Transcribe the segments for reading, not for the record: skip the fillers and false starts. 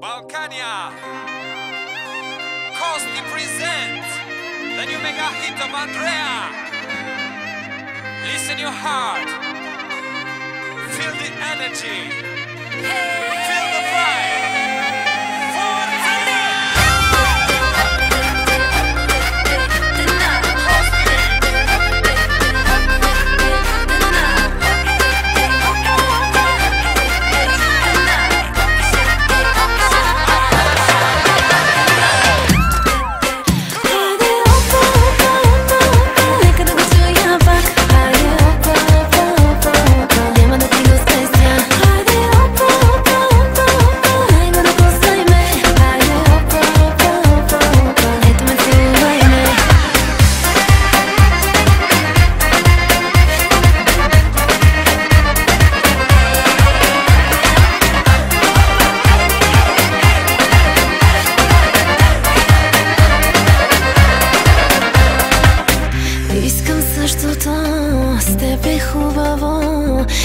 Balkania! Kosti presents the new mega hit of Andrea. Listen your heart. Feel the energy. Feel the vibe.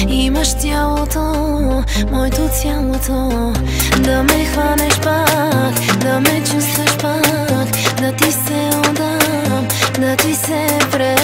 Имаш тялото, моето цялото. Да ме хванеш пак, да ме чувстваш пак, да ти се отдам, да ți se predai.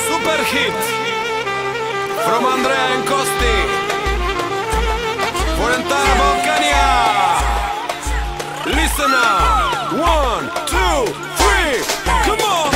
Super hit from Andrea and Costi for entire Balkania. Listen now. 1, 2, 3. Come on.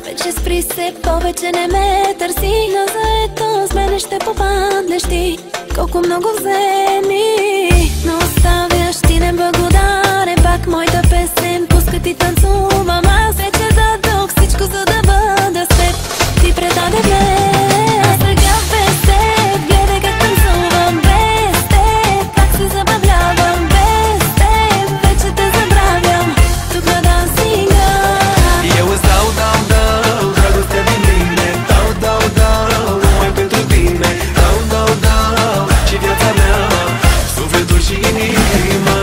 Вече спри се, повече не ме търси. На заето с мене ще попаднеш ти. Колко много вземи, но оставяш ти неблагодарен. Пак моята песен пуска ти танцувам. Аз вече дадох всичко, за да бъда с теб. Ти предаде мен, а сега без теб гледай как танцувам. Без теб как се забавлявам. Без теб вече те забравям. Тук на дансинга eu îți dau dragostea din mine. Dau numai pentru tine. Dau și viața mea, sufletul și inima.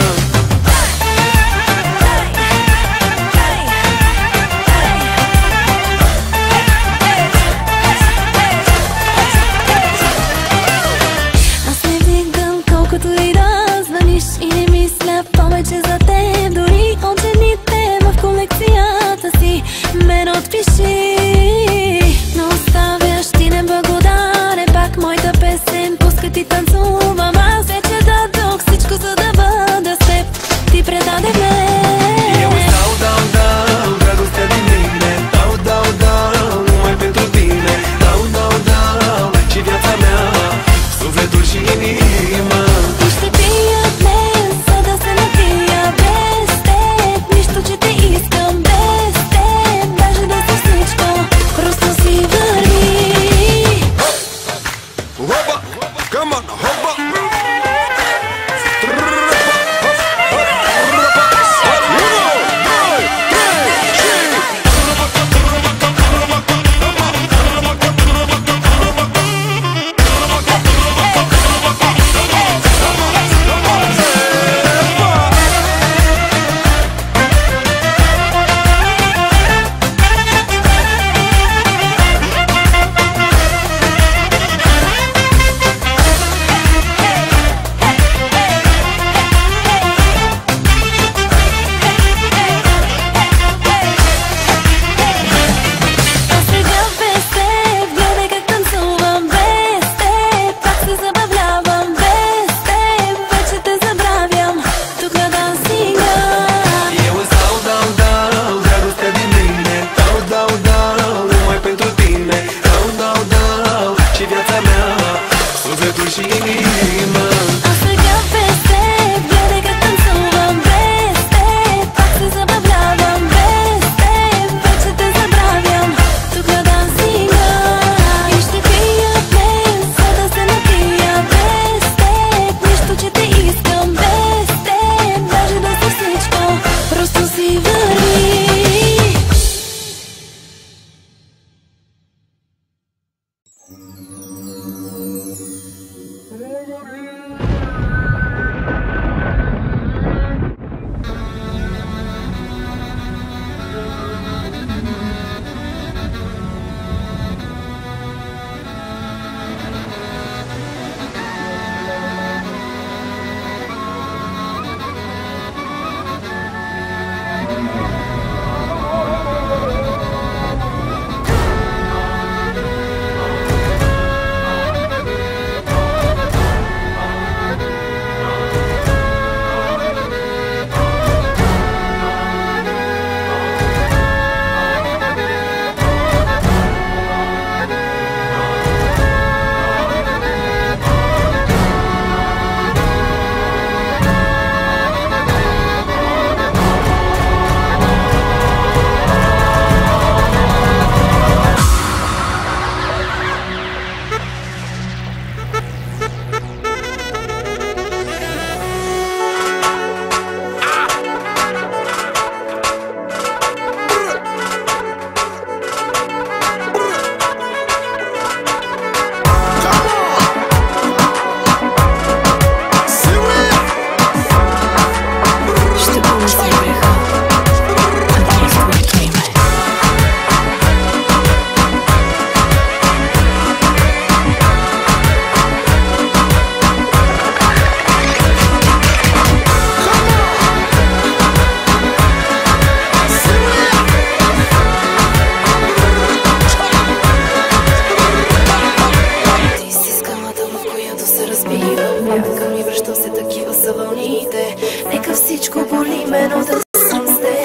Моите такива са вълните. Нека всичко боли ме, но да съм с теб.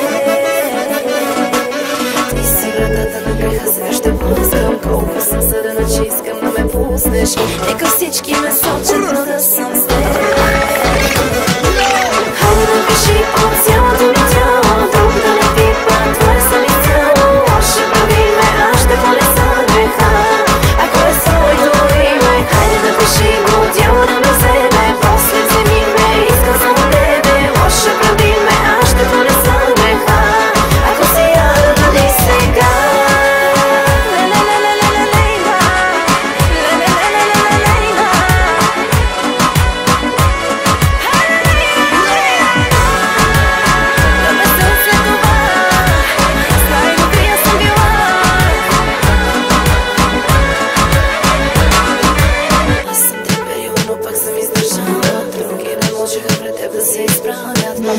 Ти си вратата на греха, сега ще блъскам. Колко съм съдена, че искам да ме пуснеш. Нека всички ме сочат, но да съм с теб. Хайде да пиши по цялото ми тяло, друг да не пипа, твоя съм изцяло. Лошо прави ме, аз ще понеса греха, ако е своето име. Хайде да пиши го, дяло да ме вземе, после вземи ме, искам само тебе. Лошо прави ме, аз ще понеса греха, ако си яда, бъди сега.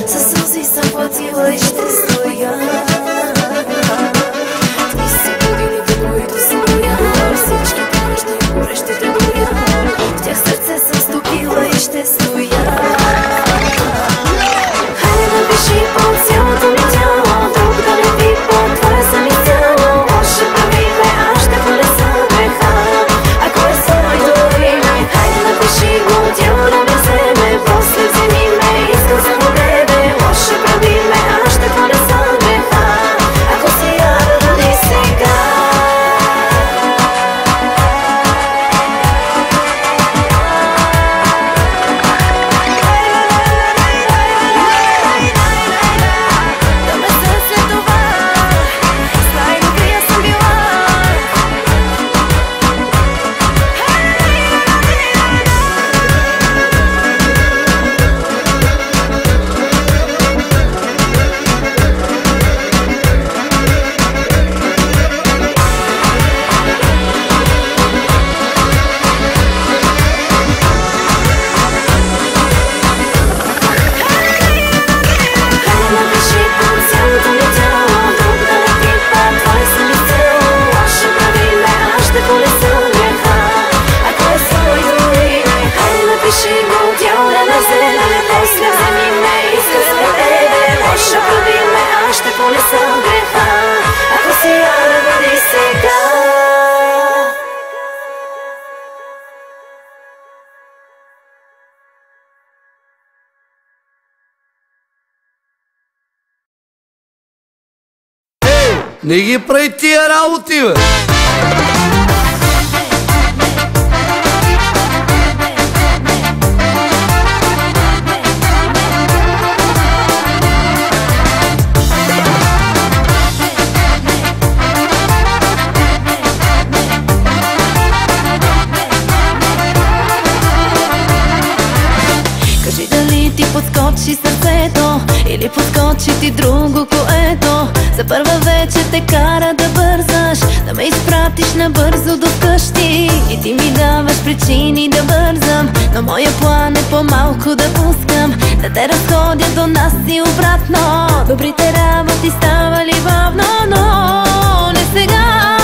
Със сълзи съм платила и ще стоя. Ти си годините, които съм брояла, всичките нощи, горещите горя. В тях сърце съм стопила и ще стоя. Хайде да пиши по цялото ми тяло, друг да не пипа, твоя съм изцяло. Лошо прави ме, аз ще понеса греха, ако е своето име. Хайде да пиши го, дяло да ме вземе, после вземи ме, искам само тебе. Лошо прави ме, аз ще понеса греха, ако си яда, бъди сега. Да ме съд след това, с най-добрия съм била. Хайде да пиши по цялото ми тяло, друг да не пипа, твоя съм изцяло. Лошо прави ме, аз ще понеса греха, ако е своето име. Хайде да пиши го, дяло да ме вземе, после вземи ме, искам само тебе. Лошо прави ме, аз ще понеса греха, ако си яда, бъди сега. Не ги прави тия работи, бе! Кажи дали ти подскочи сърцето или подскочи ти друго което за първа вечер те кара да бързаш, да ме изпратиш набързо до вкъщи. И ти ми даваш причини да бързам, но моя план е по-малко да пускам, да те разходя до нас и обратно. Добрите работи ставали бавно, но не сега.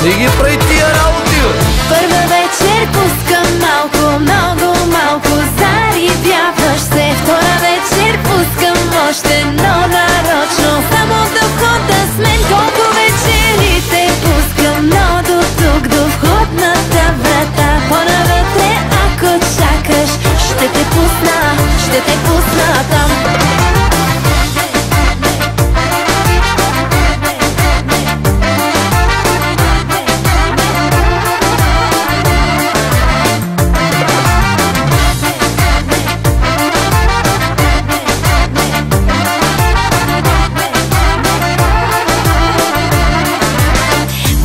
Не ги прави тия работи, бе! Първа вечер пускам малко, много малко, зарибяваш се. Втора вечер пускам още, но нарочно, само до входа с мен. Колко вечери те пускам, но до тук, до входната врата. По-навътре, ако чакаш, ще те пусна там.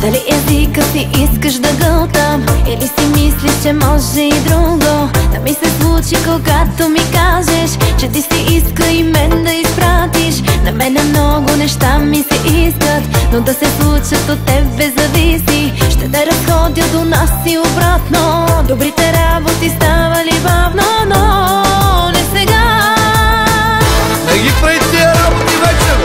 Дали езика си искаш да гълтам, или си мислиш, че може и друго да ми се случи, когато ми кажеш, че ти си иска и мен да изпратиш. На мене много неща ми се искат, но да се случат от тебе зависи. Ще те разходя до нас и обратно. Добрите работи ставали бавно, но не сега. Не ги прави тия работи вече, бе!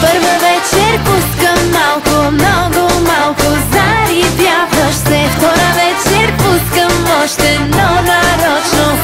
Първа вечер пускам малко, много малко, зарибяваш се. Втора вечер пускам още, но нарочно,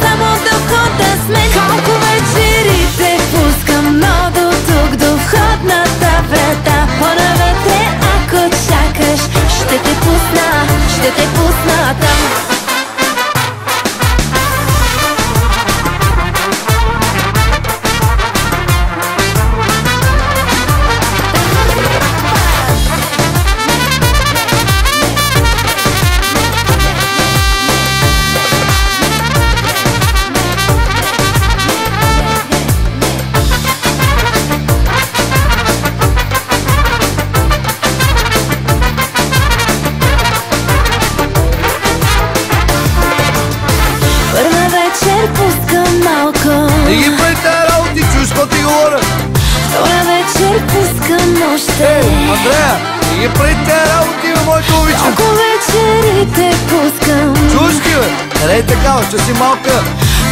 още. Андрея, не ги прави те работи, бе, моето обича. Много вечери те пускам. Чуш ли, бе? Нарей такава, ще си малка.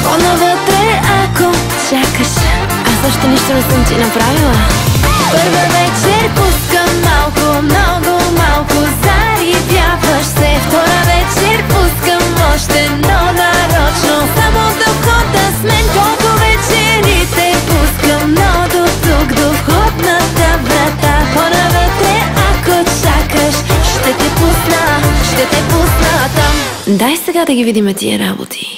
По-навътре, ако чакаш, аз още нищо не съм ти направила. Първа вечер пускам малко, много малко, зарибяваш се. Втора вечер пускам още, но нарочно, само да хода с мен. Колко вечери те пускам, но до тук, до входната врата. По-навътре, ако чакаш, ще те пусна там. Дай сега да ги видим тия работи.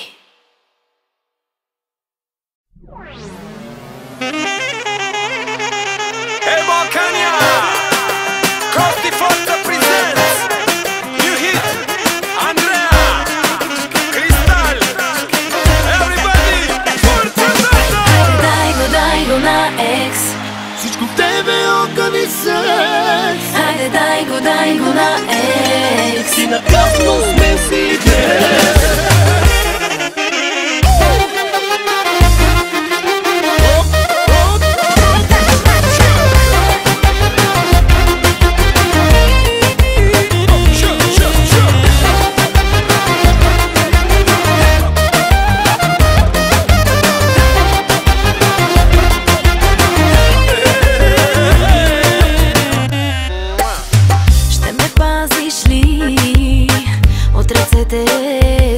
Hey Balkania! Costi Forza presents new hit Andrea Cristal. Everybody, Forza Forza! Дай го на екс. Всичко в тебе огъни секс. Хайде дай го на екс. И напрасно сме си днес.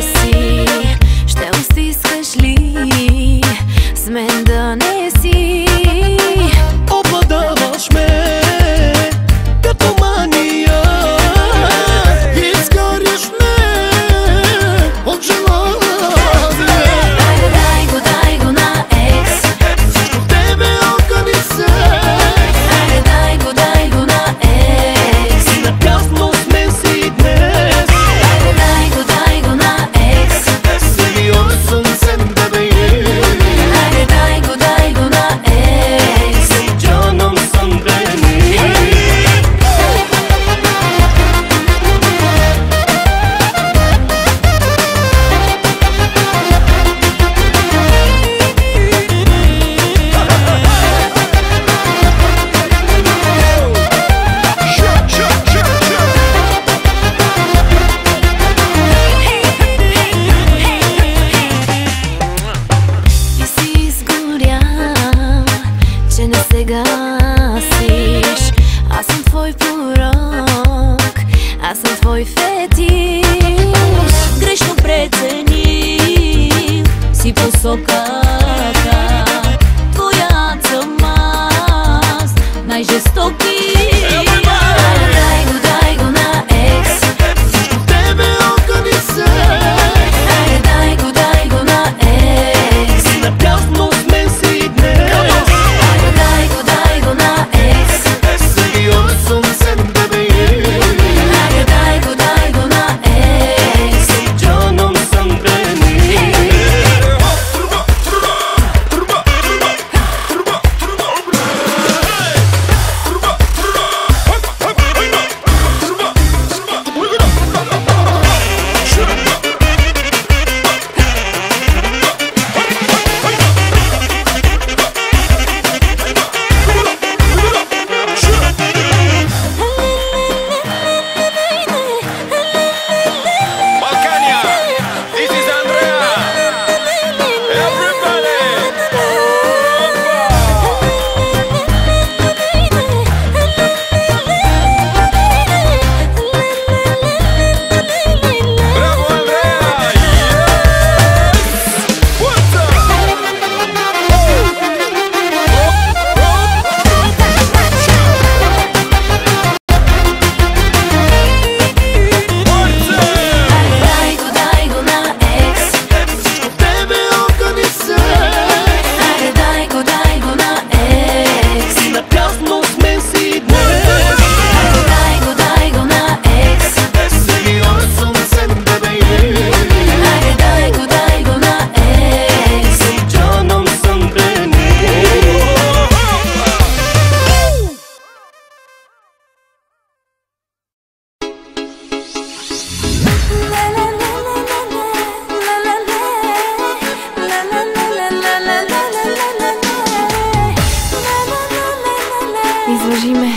Си, ще устискаш ли с мен да не си? Обладаваш ме като мания, изгаряш ме от желание. Дай го на екс. Всичко в тебе огъни секс. Хайде дай го на екс. И напрасно сме си днес. Дай го на екс. Сериозен бебе. Хайде дай го на екс. Джаном съм бени. И си изгорял, че не се гасиш. Аз съм твой порок, аз съм твой фетиш. Грешно преценил си посоката. Твоя съм аз, най-жестоки. Дай го на екс. Всичко в тебе огъни секс. Дай го на екс. И напрасно сме си днес. Дай го на екс. Сериозен бебе. Дай го на екс. Джаном съм бени. Balkania, this is Andrea. Everybody, bravo Andrea. Yes. What's up? What's up? Дай го на екс. Всичко в тебе огъни секс. Дай го на екс. И напрасно сме си днес. Дай го на екс. Сериозен бебе. Дай го на екс. Джаном съм бени. Излъжи ме.